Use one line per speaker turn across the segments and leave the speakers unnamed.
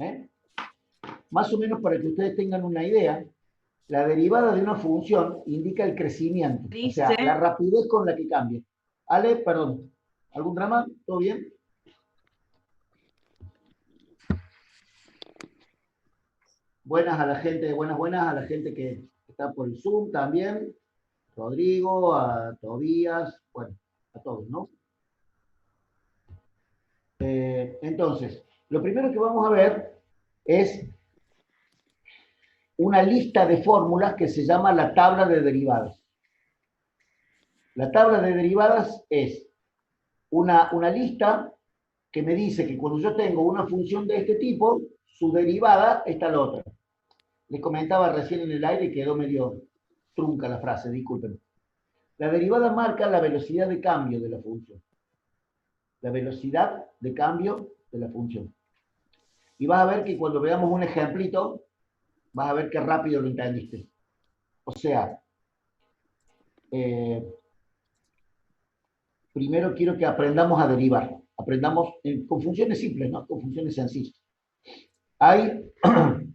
¿eh? Más o menos para que ustedes tengan una idea, la derivada de una función indica el crecimiento, o sea, la rapidez con la que cambia. Ale, perdón, ¿algún drama? ¿Todo bien? Buenas a la gente, buenas a la gente que está por el Zoom también. Rodrigo, a Tobías, bueno, a todos, ¿no? Entonces, lo primero que vamos a ver es una lista de fórmulas que se llama la tabla de derivadas. La tabla de derivadas es una lista que me dice que cuando yo tengo una función de este tipo, su derivada está la otra. Les comentaba recién en el aire y quedó medio trunca la frase, disculpen. La derivada marca la velocidad de cambio de la función. La velocidad de cambio de la función. Y vas a ver que cuando veamos un ejemplito, vas a ver qué rápido lo entendiste. O sea, primero quiero que aprendamos a derivar. Aprendamos con funciones simples, ¿no? Con funciones sencillas. Hay,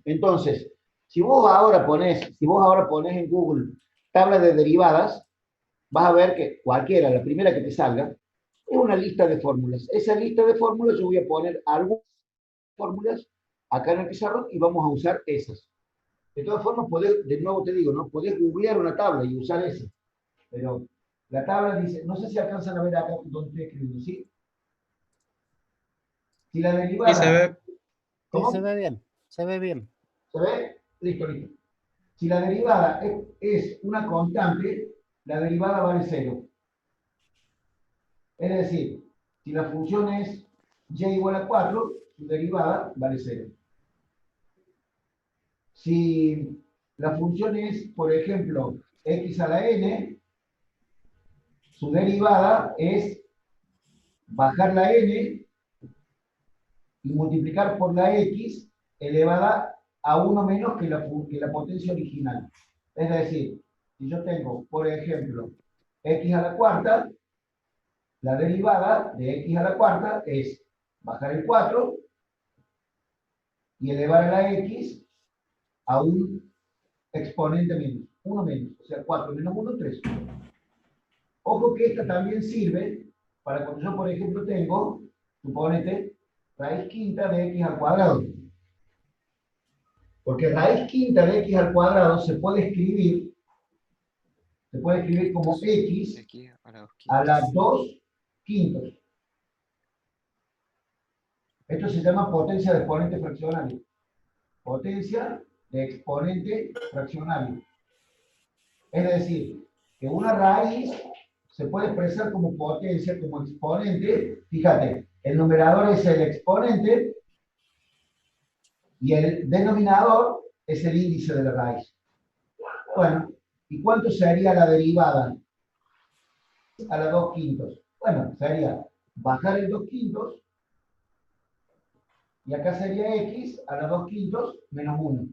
entonces, si vos ahora pones en Google tabla de derivadas, vas a ver que cualquiera, la primera que te salga, es una lista de fórmulas. Esa lista de fórmulas yo voy a poner algunas fórmulas acá en el pizarrón y vamos a usar esas. De todas formas, de nuevo te digo, ¿no? Podés googlear una tabla y usar esa. Pero la tabla dice, no sé si alcanzan a ver acá donde estoy escribiendo, ¿sí? Si la derivada...
Sí, se ve.
¿Cómo?
Sí, se ve bien, se ve bien.
¿Se ve? Listo, listo. Si la derivada es una constante, la derivada vale 0. Es decir, si la función es y igual a 4, su derivada vale 0. Si la función es, por ejemplo, x a la n, su derivada es bajar la n y multiplicar por la x elevada a 1 menos que la potencia original. Es decir, si yo tengo, por ejemplo, x a la cuarta, la derivada de x a la cuarta es bajar el 4 y elevar a la x a un exponente menos, 1 menos, o sea, 4 menos 1, 3. Ojo que esta también sirve para cuando yo, por ejemplo, tengo, suponete, raíz quinta de x al cuadrado. Porque raíz quinta de x al cuadrado se puede escribir como x a la 2 quintos. Esto se llama potencia de exponente fraccionario. Potencia de exponente fraccionario. Es decir, que una raíz se puede expresar como potencia, como exponente. Fíjate, el numerador es el exponente y el denominador es el índice de la raíz. Bueno, ¿y cuánto sería la derivada a la 2 quintos? Bueno, sería bajar el 2 quintos y acá sería x a la 2 quintos menos 1.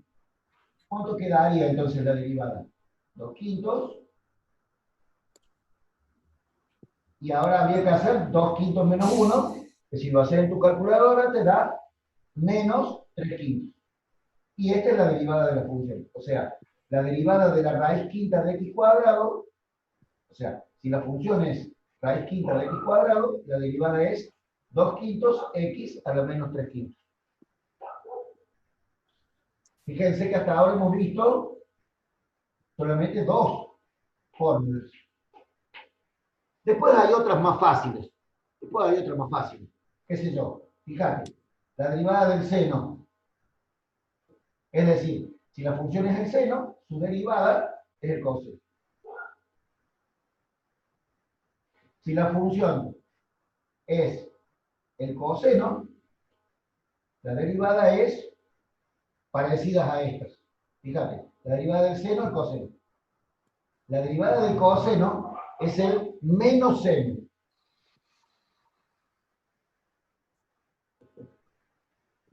¿Cuánto quedaría entonces la derivada? 2 quintos. Y ahora habría que hacer 2 quintos menos 1, que si lo haces en tu calculadora te da menos 3 quintos. Y esta es la derivada de la función. O sea, la derivada de la raíz quinta de x cuadrado, o sea, si la función es raíz quinta de x cuadrado, la derivada es 2 quintos x a la menos 3 quintos. Fíjense que hasta ahora hemos visto solamente dos fórmulas. Después hay otras más fáciles. ¿Qué sé yo? Fíjate, la derivada del seno. Es decir, si la función es el seno, su derivada es el coseno. Si la función es el coseno, la derivada es parecida a estas. Fíjate, la derivada del seno es el coseno. La derivada del coseno es el menos seno.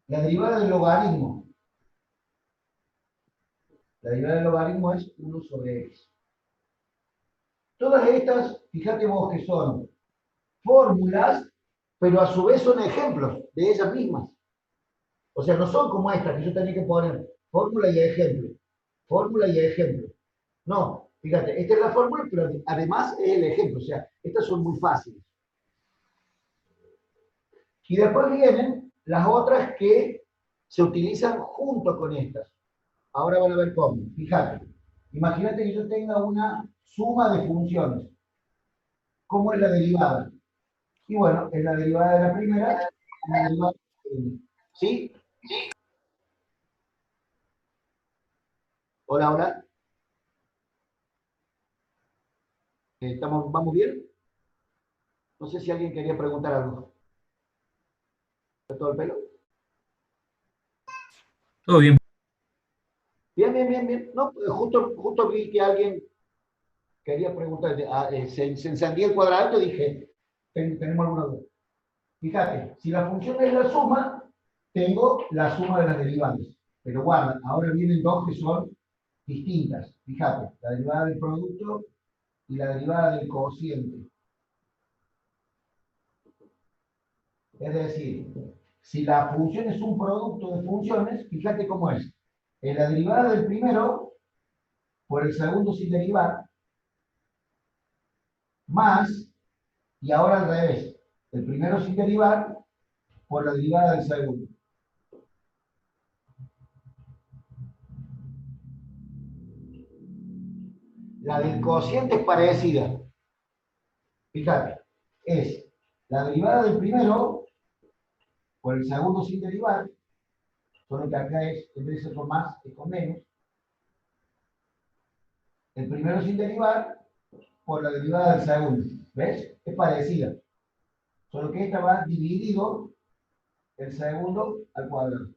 La derivada del logaritmo. La derivada del logaritmo es 1 sobre x. Todas estas, fíjate vos que son fórmulas, pero a su vez son ejemplos de ellas mismas. O sea, no son como estas que yo tenía que poner fórmula y ejemplo. Fórmula y ejemplo. No, fíjate, esta es la fórmula, pero además es el ejemplo. O sea, estas son muy fáciles. Y después vienen las otras que se utilizan junto con estas. Ahora van a ver cómo. Fíjate, imagínate que yo tenga una suma de funciones. ¿Cómo es la derivada? Y bueno, es la derivada de la primera y la derivada de la segunda. ¿Sí? Hola, hola. ¿Vamos bien? No sé si alguien quería preguntar algo. ¿Está todo el pelo?
Todo bien.
Bien, bien, bien, bien. No, justo vi que alguien quería preguntar. Se encendía el cuadradito y dije, tenemos alguna duda. Fíjate, si la función es la suma, tengo la suma de las derivadas. Pero guarda, ahora vienen dos que son distintas. Fíjate, la derivada del producto y la derivada del cociente. Es decir, si la función es un producto de funciones, fíjate cómo es. En la derivada del primero, por el segundo sin derivar, más, y ahora al revés, el primero sin derivar, por la derivada del segundo. La del cociente es parecida. Fíjate, es la derivada del primero por el segundo sin derivar, solo que acá es, en vez de ser con más, es con menos. El primero sin derivar por la derivada del segundo. ¿Ves? Es parecida. Solo que esta va dividido el segundo al cuadrado.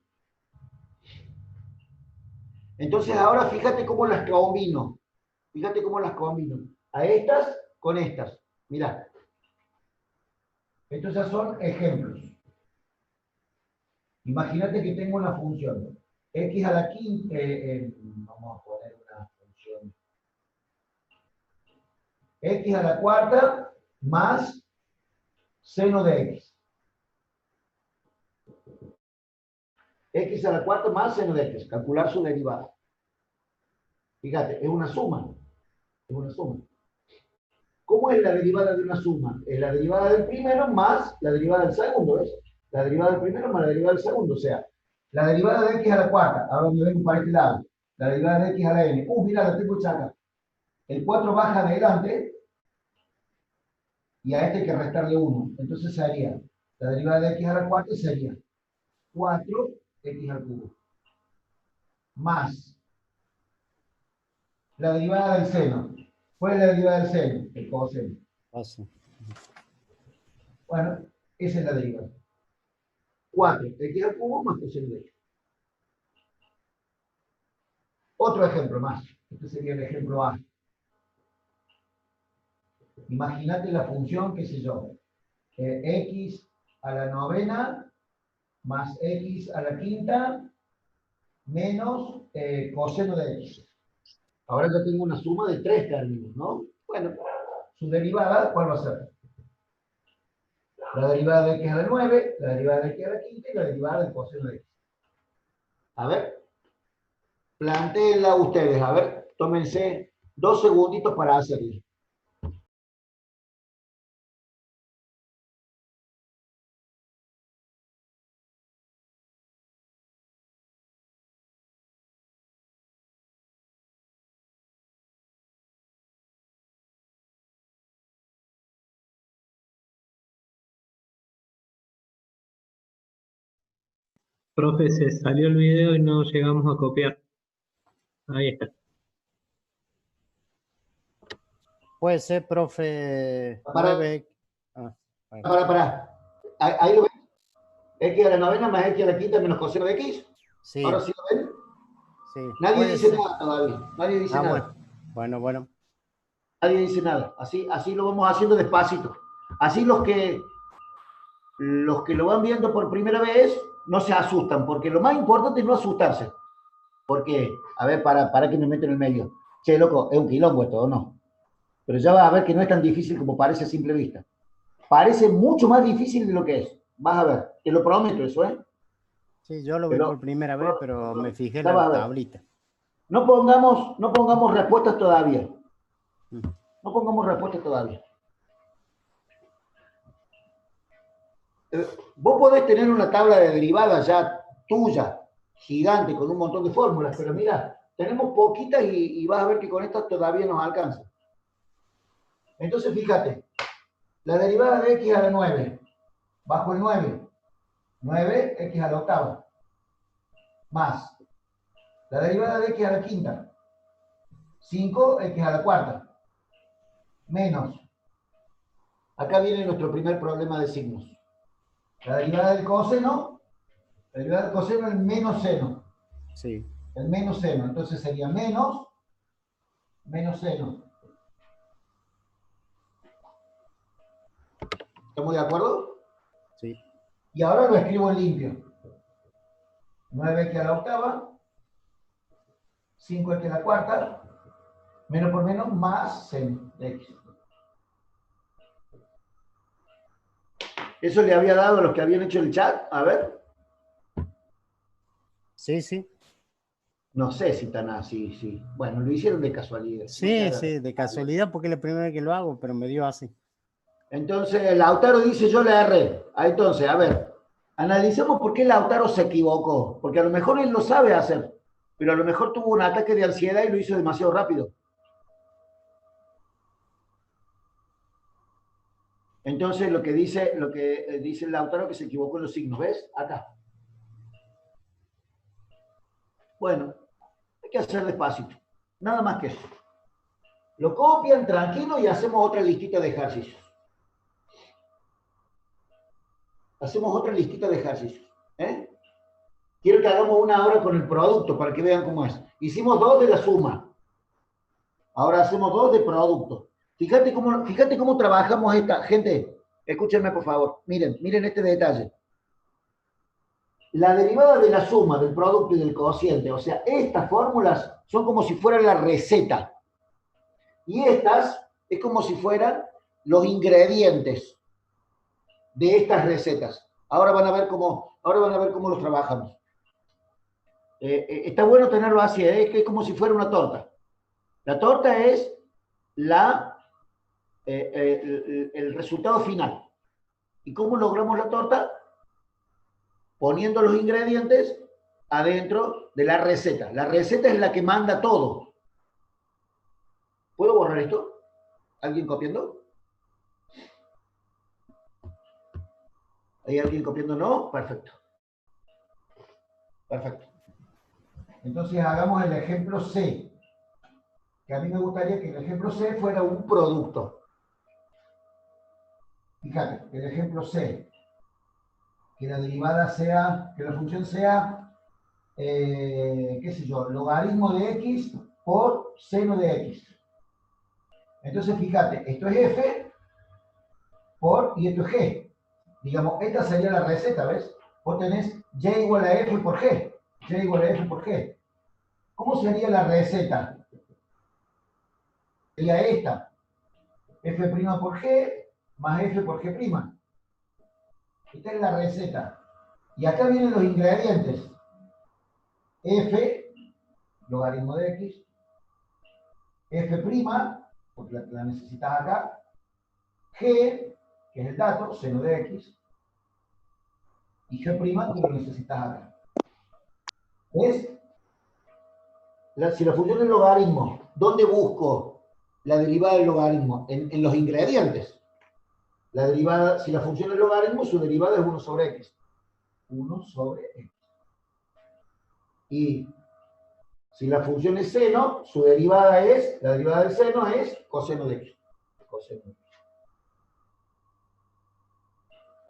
Entonces ahora fíjate cómo las combino. Fíjate cómo las combino. A estas con estas. Mirá. Estos ya son ejemplos. Imagínate que tengo una función. X a la quinta. Vamos a poner una función. X a la cuarta más seno de X. X a la cuarta más seno de X. Calcular su derivada. Fíjate, es una suma. Es una suma. ¿Cómo es la derivada de una suma? Es la derivada del primero más la derivada del segundo, ¿ves? La derivada del primero más la derivada del segundo, o sea, la derivada de x a la cuarta, ahora me vengo para este lado, la derivada de x a la n. Mira, la tengo hecha acá. El 4 baja adelante y a este hay que restarle 1. Entonces sería, la derivada de x a la cuarta sería 4x al cubo. Más la derivada del seno. ¿Cuál es la derivada del seno? El coseno. Bueno, esa es la derivada. 4x al cubo más coseno de x. Otro ejemplo más. Este sería el ejemplo A. Imagínate la función, qué sé yo, x a la novena más x a la quinta menos coseno de x. Ahora ya tengo una suma de tres términos, ¿no? Bueno, su derivada, ¿cuál va a ser? La derivada de x a la 9, la derivada de x a la quinta y la derivada del coseno de x. A ver, plantéenla ustedes, a ver, tómense 2 segunditos para hacerlo.
Profe, se salió el video y no llegamos a copiar. Ahí está.
Puede ser, profe,
Para,
9. Ah, bueno.
para. Ahí lo ven. X a la novena más X a la quinta menos coseno de X.
Sí,
Ahora sí lo ven.
sí.
Nadie dice
ser.
nada todavía. Nadie dice nada.
Bueno.
Nadie dice nada. Así lo vamos haciendo despacito. Así los que lo van viendo por primera vez no se asustan, porque lo más importante es no asustarse. Porque, a ver, para que me meto en el medio. Che, loco, es un quilombo esto, ¿o no? Pero ya vas a ver que no es tan difícil como parece a simple vista. Parece mucho más difícil de lo que es. Vas a ver, te lo prometo eso, ¿eh?
Sí, yo lo vi
Pero-
por primera vez, pero me fijé en
Ya va a
la
ver.
tablita.
No pongamos respuestas todavía.
Mm.
No pongamos respuestas todavía. Vos podés tener una tabla de derivadas ya tuya, gigante, con un montón de fórmulas, pero mira, tenemos poquitas y vas a ver que con estas todavía nos alcanza. Entonces, fíjate, la derivada de x a la 9, bajo el 9, 9x a la octava, más la derivada de x a la quinta, 5x a la cuarta, menos, acá viene nuestro primer problema de signos. La derivada del coseno, la derivada del coseno es el menos seno.
Sí,
El menos seno. Entonces sería menos seno. ¿Estamos de acuerdo?
sí.
Y ahora lo escribo en limpio. 9x a la octava, 5x a la cuarta, menos por menos, más seno de x. ¿Eso le había dado a los que habían hecho el chat? A ver.
Sí, sí.
No sé si tan así, sí. Bueno, lo hicieron de casualidad.
Sí, sí, de casualidad porque es la primera vez que lo hago, pero me dio así.
Entonces, Lautaro dice, yo la erré. Entonces, a ver, analicemos por qué Lautaro se equivocó. Porque a lo mejor él lo sabe hacer, pero a lo mejor tuvo un ataque de ansiedad y lo hizo demasiado rápido. Entonces, lo que dice Lautaro que se equivocó en los signos, ¿ves? Acá. Bueno, hay que hacer despacito. Nada más que eso. Lo copian tranquilo y hacemos otra listita de ejercicios. Hacemos otra listita de ejercicios. Quiero que hagamos una ahora con el producto para que vean cómo es. Hicimos 2 de la suma. Ahora hacemos 2 de producto. Fíjate cómo trabajamos esta. Gente, escúchenme por favor. Miren este detalle. La derivada de la suma del producto y del cociente, o sea, estas fórmulas son como si fueran la receta. Y estas es como si fueran los ingredientes de estas recetas. Ahora van a ver cómo los trabajamos. Está bueno tenerlo así, que es como si fuera una torta. La torta es el resultado final. ¿Y cómo logramos la torta? Poniendo los ingredientes adentro de la receta. La receta es la que manda todo. ¿Puedo borrar esto? ¿Alguien copiando? ¿Hay alguien copiando? ¿No? Perfecto. Perfecto. Entonces hagamos el ejemplo C. Que a mí me gustaría que el ejemplo C fuera un producto. Fíjate, el ejemplo C. Que la derivada sea, que la función sea, qué sé yo, logaritmo de x por seno de x. Entonces, fíjate, esto es f y esto es g. Digamos, esta sería la receta, ¿ves? Vos tenés y igual a f por g. Y igual a f por g. ¿Cómo sería la receta? Sería esta. F' por g más f por g'. Esta es la receta. Y acá vienen los ingredientes. F, logaritmo de x. F', porque la necesitas acá. G, que es el dato, seno de x. Y G', que lo necesitas acá. ¿Ves? Si la función es logaritmo, ¿dónde busco la derivada del logaritmo? En los ingredientes. La derivada, si la función es logaritmo, su derivada es 1 sobre x. 1 sobre x. Y si la función es seno, la derivada del seno es coseno de x. Coseno de x.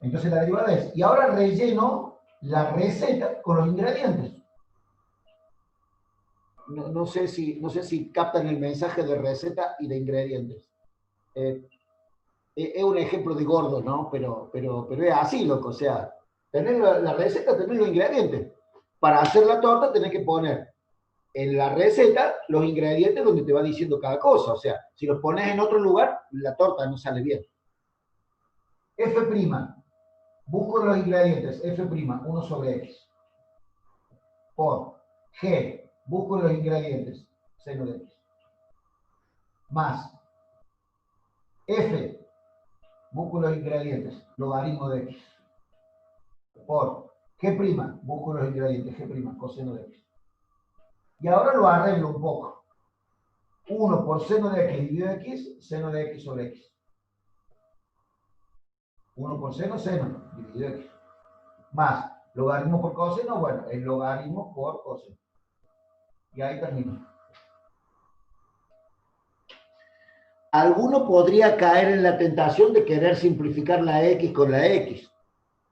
Entonces la derivada es, y ahora relleno la receta con los ingredientes. No sé si captan el mensaje de receta y de ingredientes. Es un ejemplo de gordo, ¿no? Pero es así, loco. O sea, tener la receta, tener los ingredientes. Para hacer la torta tenés que poner en la receta los ingredientes donde te va diciendo cada cosa. O sea, si los pones en otro lugar, la torta no sale bien. F'. Busco los ingredientes. F', 1 sobre x. por G, busco los ingredientes, seno de X, más F, busco los ingredientes, logaritmo de X, por G', busco los ingredientes, G', coseno de X. Y ahora lo arreglo un poco. 1 por seno de X dividido X, seno de X sobre X. 1 por seno, seno, dividido X. Más logaritmo por coseno, bueno, el logaritmo por coseno. Y ahí termino. Alguno podría caer en la tentación de querer simplificar la X con la X.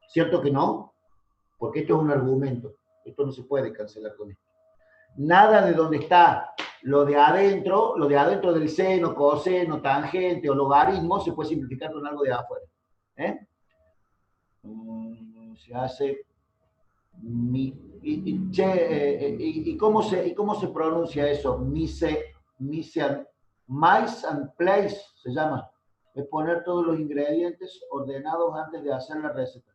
¿Cierto que no? Porque esto es un argumento. Esto no se puede cancelar con esto. Nada de donde está lo de adentro del seno, coseno, tangente o logaritmo, se puede simplificar con algo de afuera. Se hace... ¿Y cómo se pronuncia eso? Mice and place se llama. Es poner todos los ingredientes ordenados antes de hacer la receta.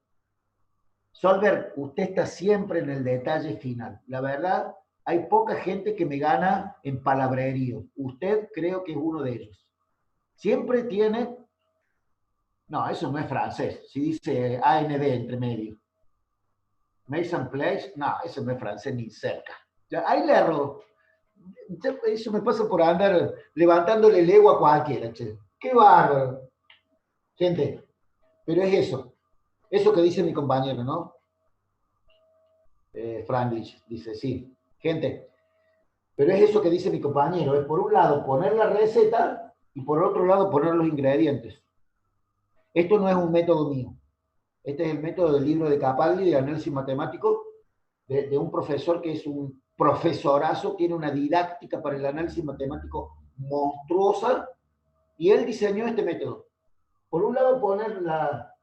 Solver, usted está siempre en el detalle final. La verdad, hay poca gente que me gana en palabrerío. Usted creo que es uno de ellos. Siempre tiene... No, eso no es francés. Si dice AND entre medio. Mason Place, no, eso no es francés ni cerca. Ya, ahí le erro. Eso me pasa por andar levantándole el ego a cualquiera, che. Qué bárbaro. Gente, pero es eso. Eso que dice mi compañero, ¿no? Franglish dice, sí. Gente, pero es eso que dice mi compañero. Es por un lado poner la receta y por otro lado poner los ingredientes. Esto no es un método mío. Este es el método del libro de Capaldi de análisis matemático de un profesor que es un profesorazo, tiene una didáctica para el análisis matemático monstruosa, y él diseñó este método. Por un lado poner la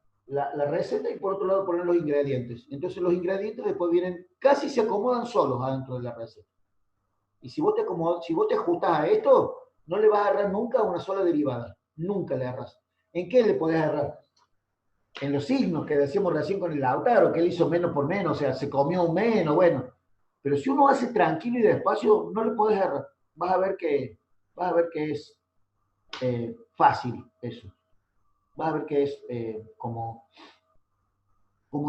receta y por otro lado poner los ingredientes. Entonces los ingredientes después vienen, casi se acomodan solos adentro de la receta. Y si vos te ajustás a esto, no le vas a errar nunca una sola derivada. Nunca le erras. ¿En qué le podés errar? En los signos que decíamos recién con el Lautaro, que él hizo menos por menos, o sea, se comió un menos, bueno. Pero si uno hace tranquilo y despacio, no le podés errar. Vas a ver que es fácil eso. Vas a ver que es como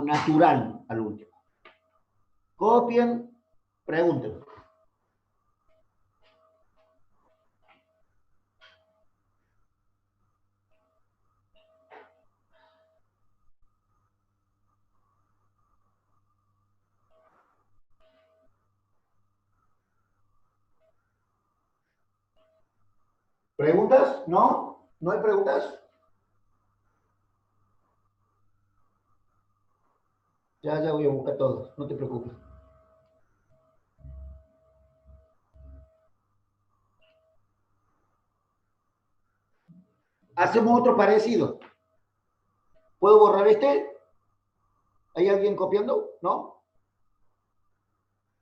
natural al último. Copien, pregunten. ¿Preguntas? ¿No? ¿No hay preguntas? Ya voy a buscar todo, no te preocupes. Hacemos otro parecido. ¿Puedo borrar este? ¿Hay alguien copiando? ¿No?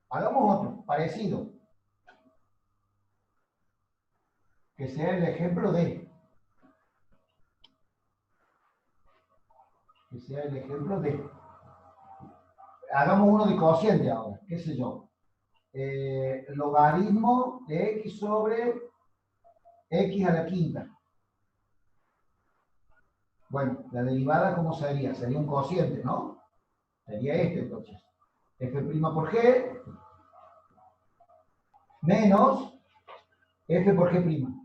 Hagamos otro, parecido. Que sea el ejemplo de. Que sea el ejemplo de. Hagamos uno de cociente ahora, qué sé yo. Logaritmo de x sobre x a la quinta. Bueno, la derivada, ¿cómo sería? Sería un cociente, ¿no? Sería este, entonces. F' por G menos F por G'.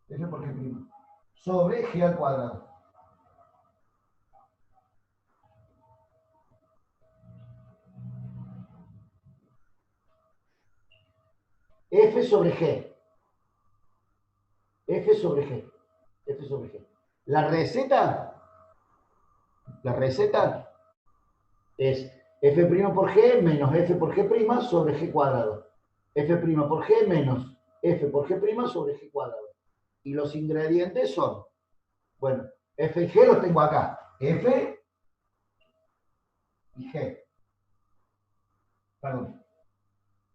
F por G' sobre G al cuadrado. F sobre G. F sobre G. F sobre G. La receta es F' por G menos F por G' sobre G cuadrado. F' por G menos F por G' sobre G cuadrado. Y los ingredientes son, bueno, F y G los tengo acá. F y G. Perdón.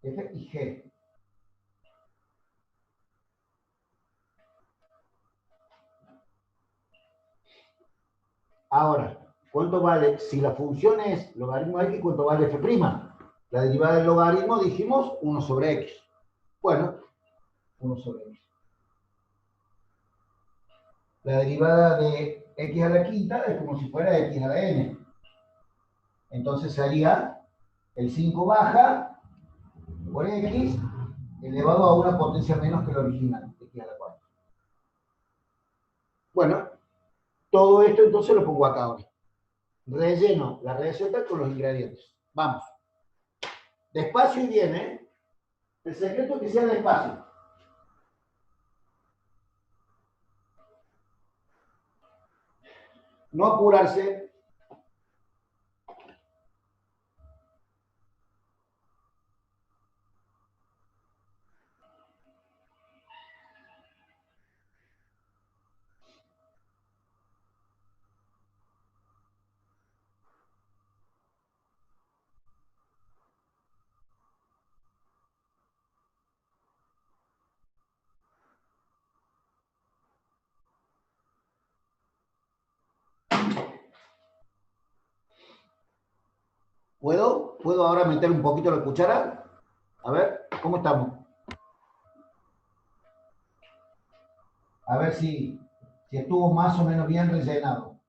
F y G. Ahora, ¿Cuánto vale? Si la función es logaritmo de x, ¿cuánto vale f'? La derivada del logaritmo, dijimos, 1 sobre x. Bueno, 1 sobre x. La derivada de x a la quinta es como si fuera x a la n. Entonces sería el 5 baja por x elevado a una potencia menos que la original, x a la cuarta. Bueno, todo esto entonces lo pongo acá ahora. Relleno la receta con los ingredientes. Vamos. Despacio y bien, ¿eh? El secreto es que sea despacio. No apurarse. ¿Puedo ahora meter un poquito la cuchara? A ver, ¿cómo estamos? A ver si estuvo más o menos bien rellenado.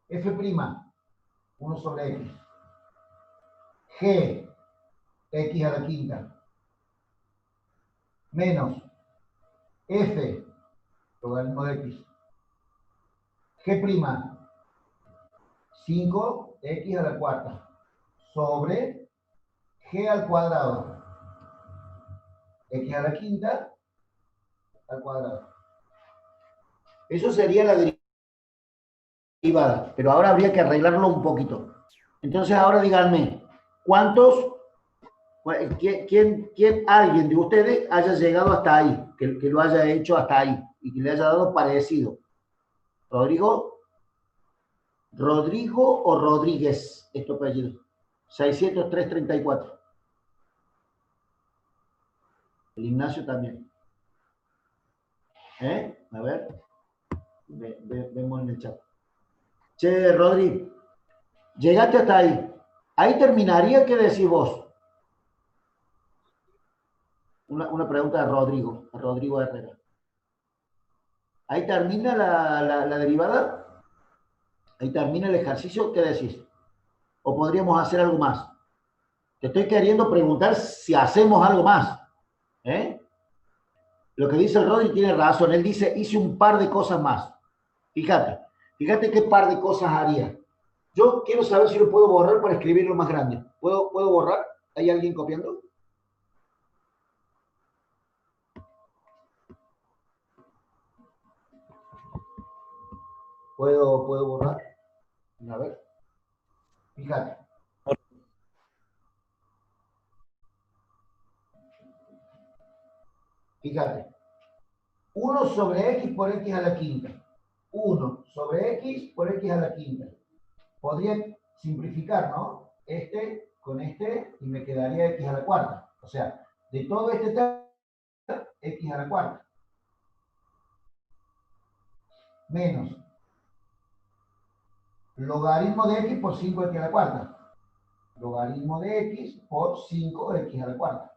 F', 1 sobre x. G, x a la quinta. Menos F, logaritmo de x. G', 5, x a la cuarta. Sobre g al cuadrado. X a la quinta al cuadrado. Eso sería la derivada, pero ahora habría que arreglarlo un poquito. Entonces ahora díganme, ¿cuántos, alguien de ustedes haya llegado hasta ahí, que lo haya hecho hasta ahí y que le haya dado parecido? ¿Rodrigo? ¿Rodrigo o Rodríguez? Esto apellido. 603.34. El Ignacio también. A ver. Vemos en el chat. Che, Rodri, llegaste hasta ahí. Ahí terminaría, ¿qué decís vos? Una pregunta de Rodrigo, a Rodrigo Herrera. Ahí termina la derivada. Ahí termina el ejercicio, ¿qué decís? ¿O podríamos hacer algo más? Te estoy queriendo preguntar si hacemos algo más. Lo que dice el Rodri tiene razón. Él dice, hice un par de cosas más. Fíjate qué par de cosas haría. Yo quiero saber si lo puedo borrar para escribirlo más grande. ¿Puedo borrar? ¿Hay alguien copiando? ¿Puedo borrar? A ver. Fíjate. Fíjate. 1 sobre x por x a la quinta. 1 sobre x por x a la quinta. Podría simplificar, ¿no? Este con este y me quedaría x a la cuarta. O sea, de todo este termo, x a la cuarta. Menos logaritmo de x por 5x a la cuarta. Logaritmo de x por 5x a la cuarta.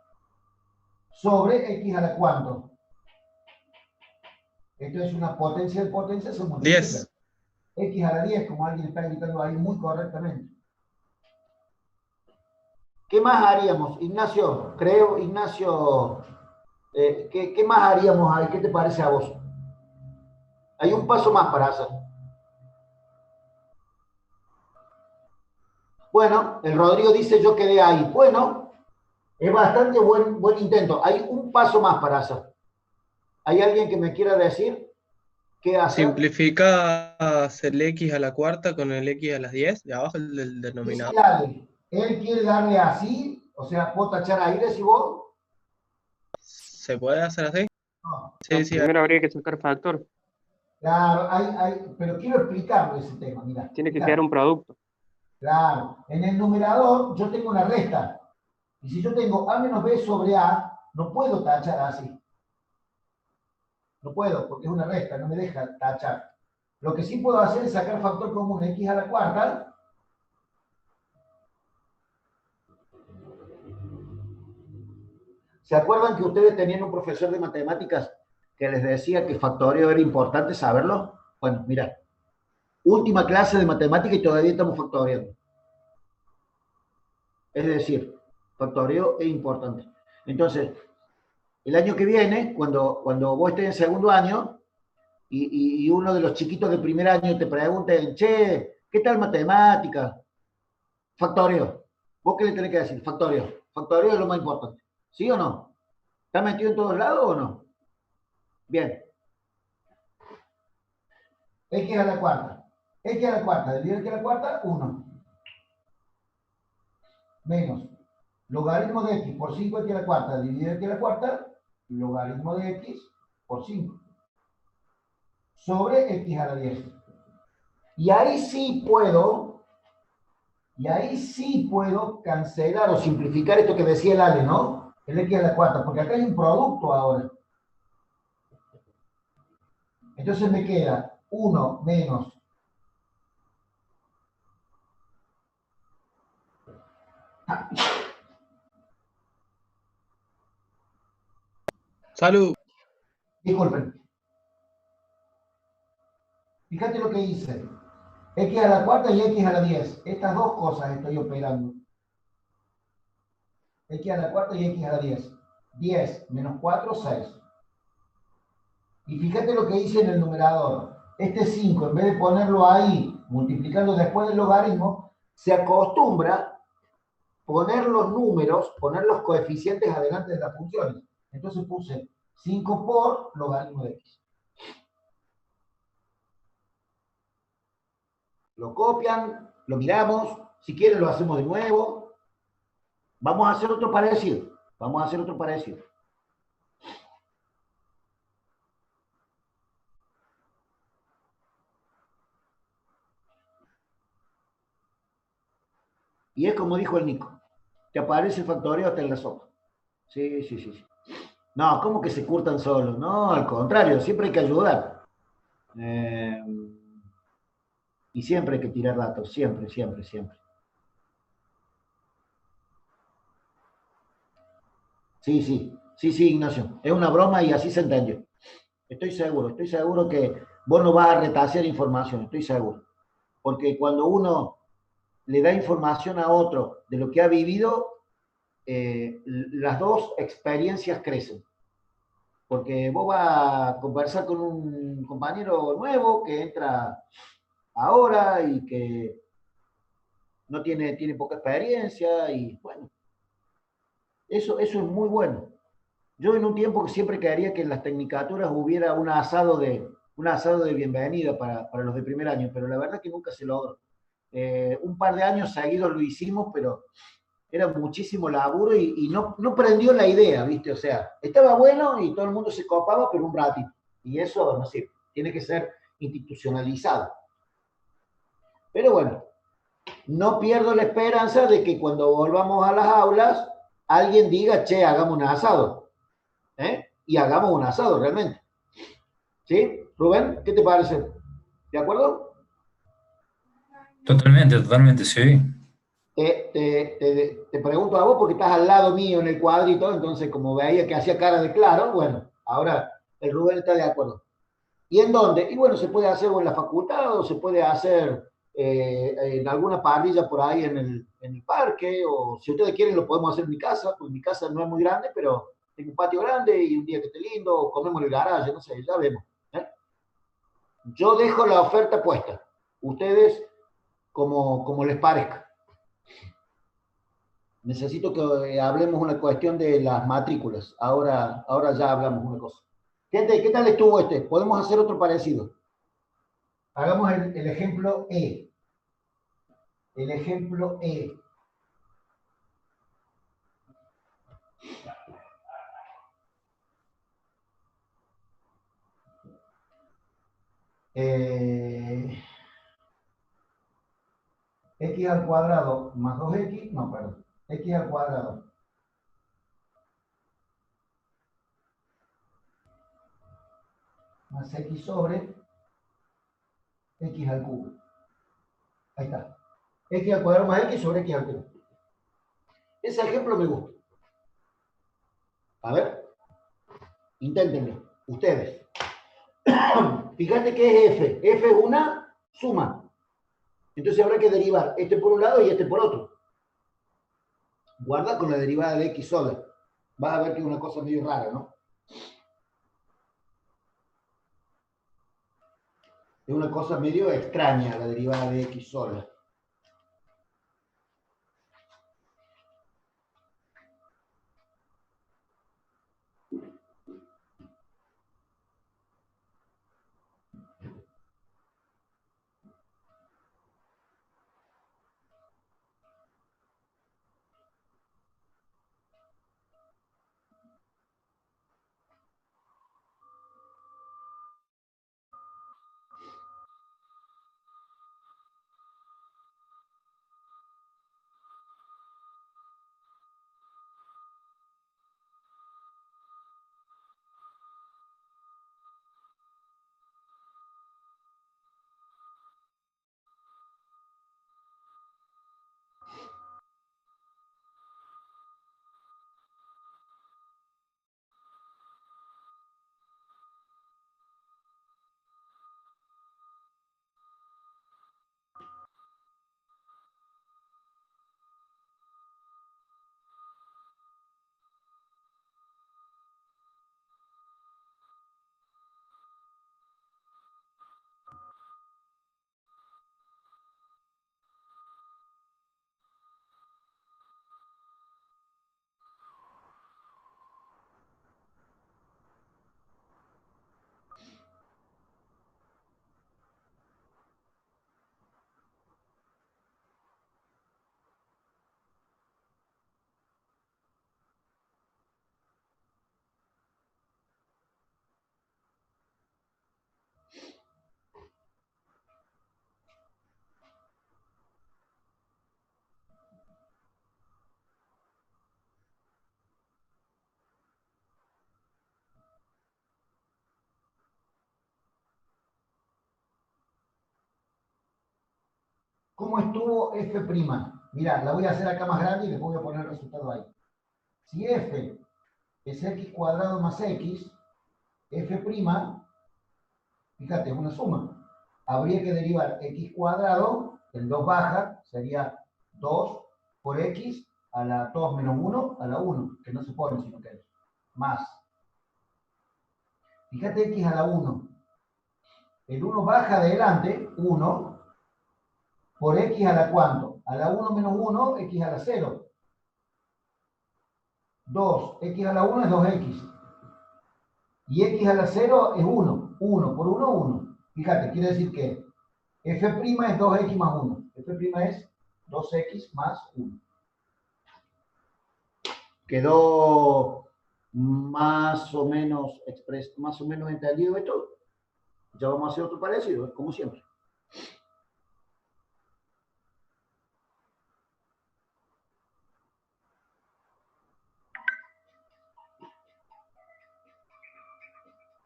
Sobre x a la cuánto. Esto es una potencia de potencia, se multiplica.
10.
X a la 10, como alguien está gritando ahí muy correctamente. ¿Qué más haríamos? Ignacio, ¿qué más haríamos ahí? ¿Qué te parece a vos? Hay un paso más para hacer. Bueno, el Rodrigo dice yo quedé ahí. Bueno, es bastante buen intento. Hay un paso más para hacer. ¿Hay alguien que me quiera decir qué hacer?
Simplificas el x a la cuarta con el x a las 10, de abajo el del denominador.
Él quiere darle así, o sea, ¿puedo tachar ahí, decís vos?
¿Se puede hacer así?
No.
Sí, sí.
Primero habría que sacar factor.
Claro, pero quiero explicarlo ese tema, mira.
Tiene que quedar un producto.
Claro, en el numerador yo tengo una resta. Y si yo tengo a menos b sobre a, no puedo tachar así. No puedo, porque es una resta, no me deja tachar. Lo que sí puedo hacer es sacar factor común x a la cuarta. ¿Se acuerdan que ustedes tenían un profesor de matemáticas que les decía que factoreo era importante saberlo? Bueno, mira, última clase de matemática y todavía estamos factoreando. Es decir, factoreo es importante. Entonces, el año que viene, cuando vos estés en segundo año y uno de los chiquitos de primer año te pregunten, che, ¿qué tal matemática? Factoreo. ¿Vos qué le tenés que decir? Factoreo. Factoreo es lo más importante. ¿Sí o no? ¿Está metido en todos lados o no? Bien. X a la cuarta. X a la cuarta, dividir x a la cuarta, 1. Menos logaritmo de x por 5x a la cuarta, dividir x a la cuarta, logaritmo de x por 5. Sobre x a la 10. Y ahí sí puedo cancelar o simplificar esto que decía el Ale, ¿no? El x a la cuarta, porque acá hay un producto ahora. Entonces me queda 1 menos.
Salud.
Disculpen. Fíjate lo que hice. X a la cuarta y x a la 10. Estas dos cosas estoy operando. X a la cuarta y x a la 10. 10 menos 4, 6. Y fíjate lo que hice en el numerador. Este 5, en vez de ponerlo ahí, multiplicando después del logaritmo, se acostumbra poner los números, poner los coeficientes adelante de las funciones. Entonces puse 5 por logaritmo de x. Lo copian, lo miramos, si quieren lo hacemos de nuevo. Vamos a hacer otro parecido. Vamos a hacer otro parecido. Y es como dijo el Nico. Te aparece el factoreo hasta en la sopa. Sí, sí, sí, sí. No, ¿cómo que se curtan solos? No, al contrario, siempre hay que ayudar. Y siempre hay que tirar datos, siempre, siempre, siempre. Sí, sí, sí, sí, Ignacio. Es una broma y así se entendió. Estoy seguro que vos no vas a retasear información, estoy seguro. Porque cuando uno le da información a otro de lo que ha vivido, las dos experiencias crecen. Porque vos vas a conversar con un compañero nuevo que entra ahora y que no tiene poca experiencia y bueno, eso es muy bueno. Yo en un tiempo que siempre quedaría que en las tecnicaturas hubiera un asado de bienvenida para los de primer año, pero la verdad que nunca se logró. Un par de años seguidos lo hicimos, pero era muchísimo laburo y no prendió la idea, ¿viste? O sea, estaba bueno y todo el mundo se copaba, pero un ratito. Y eso, no sé, tiene que ser institucionalizado. Pero bueno, no pierdo la esperanza de que cuando volvamos a las aulas, alguien diga, che, hagamos un asado. Y hagamos un asado realmente. ¿Sí? Rubén, ¿qué te parece? ¿De acuerdo?
Totalmente, totalmente, sí.
Te pregunto a vos porque estás al lado mío en el cuadrito, entonces como veía que hacía cara de claro, bueno, ahora el Rubén está de acuerdo. ¿Y en dónde? Y bueno, se puede hacer o en la facultad o se puede hacer en alguna parrilla por ahí en el parque, o si ustedes quieren lo podemos hacer en mi casa, pues mi casa no es muy grande, pero tengo un patio grande y un día que esté lindo, o comemos en el garaje, no sé, ya vemos. Yo dejo la oferta puesta. Ustedes como les parezca. Necesito que hablemos una cuestión de las matrículas. Ahora ya hablamos una cosa. Gente, ¿qué tal estuvo este? Podemos hacer otro parecido. Hagamos el ejemplo E. El ejemplo E. X al cuadrado más 2x, no, perdón. X al cuadrado más x sobre x al cubo. Ahí está. X al cuadrado más x sobre x al cubo. Ese ejemplo me gusta. A ver, inténtenlo, ustedes. Fíjate que es f. F es una suma. Entonces habrá que derivar este por un lado y este por otro. Guarda con la derivada de x sola. Vas a ver que es una cosa medio rara, ¿no? Es una cosa medio extraña la derivada de x sola. ¿Cómo estuvo f'? Mirá, la voy a hacer acá más grande y después voy a poner el resultado ahí. Si f es x cuadrado más x, f', fíjate, es una suma. Habría que derivar x cuadrado, el 2 baja, sería 2 por x a la 2 menos 1 a la 1, que no se pone sino que es más. Fíjate x a la 1. El 1 baja adelante, 1, por x a la cuánto? A la 1 menos 1, x a la 0. 2, x a la 1 es 2x. Y x a la 0 es 1. 1 por 1, 1. Fíjate, quiere decir que f' es 2x más 1. F' es 2x más 1. ¿Quedó más o menos entendido esto? Ya vamos a hacer otro parecido, como siempre.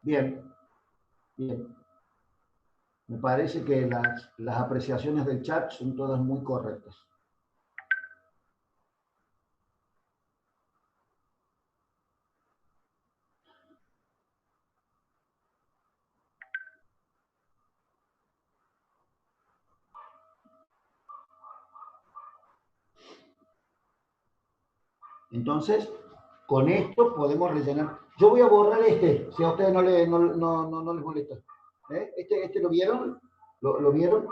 Bien, bien. Me parece que las apreciaciones del chat son todas muy correctas. Entonces, con esto podemos rellenar. Yo voy a borrar este, si a ustedes no les molesta. Este lo vieron, ¿Lo vieron?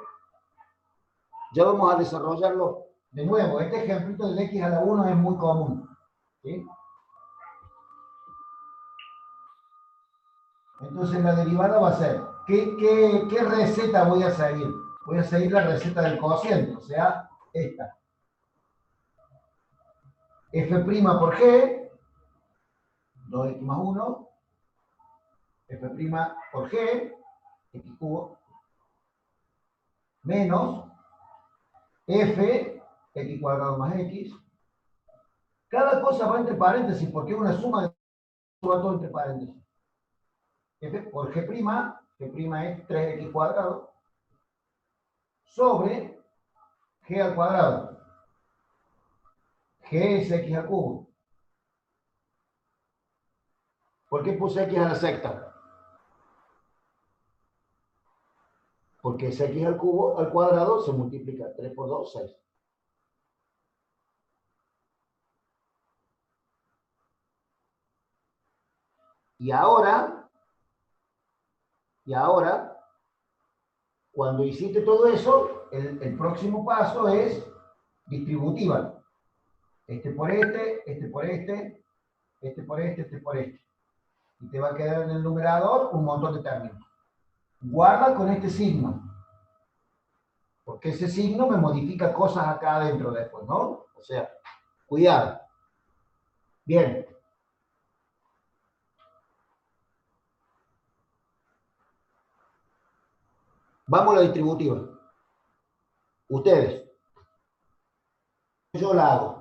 Ya vamos a desarrollarlo de nuevo. Este ejemplito del x a la 1 es muy común. ¿Sí? Entonces la derivada va a ser, ¿qué receta voy a seguir? Voy a seguir la receta del cociente, o sea, esta. F' por G, 2x más 1, F' por G, x cubo, menos F, x cuadrado más x. Cada cosa va entre paréntesis porque es una suma de todo entre paréntesis. F por G', G' es 3x cuadrado, sobre g al cuadrado. G es x al cubo. ¿Por qué puse x a la sexta? Porque ese x al cubo al cuadrado se multiplica 3 por 2, 6. Y ahora, cuando hiciste todo eso, el próximo paso es distributiva. Este por este, este por este, este por este, este por este. Y te va a quedar en el numerador un montón de términos. Guarda con este signo. Porque ese signo me modifica cosas acá adentro después, ¿no? O sea, cuidado. Bien. Vamos a la distributiva. Ustedes. Yo la hago.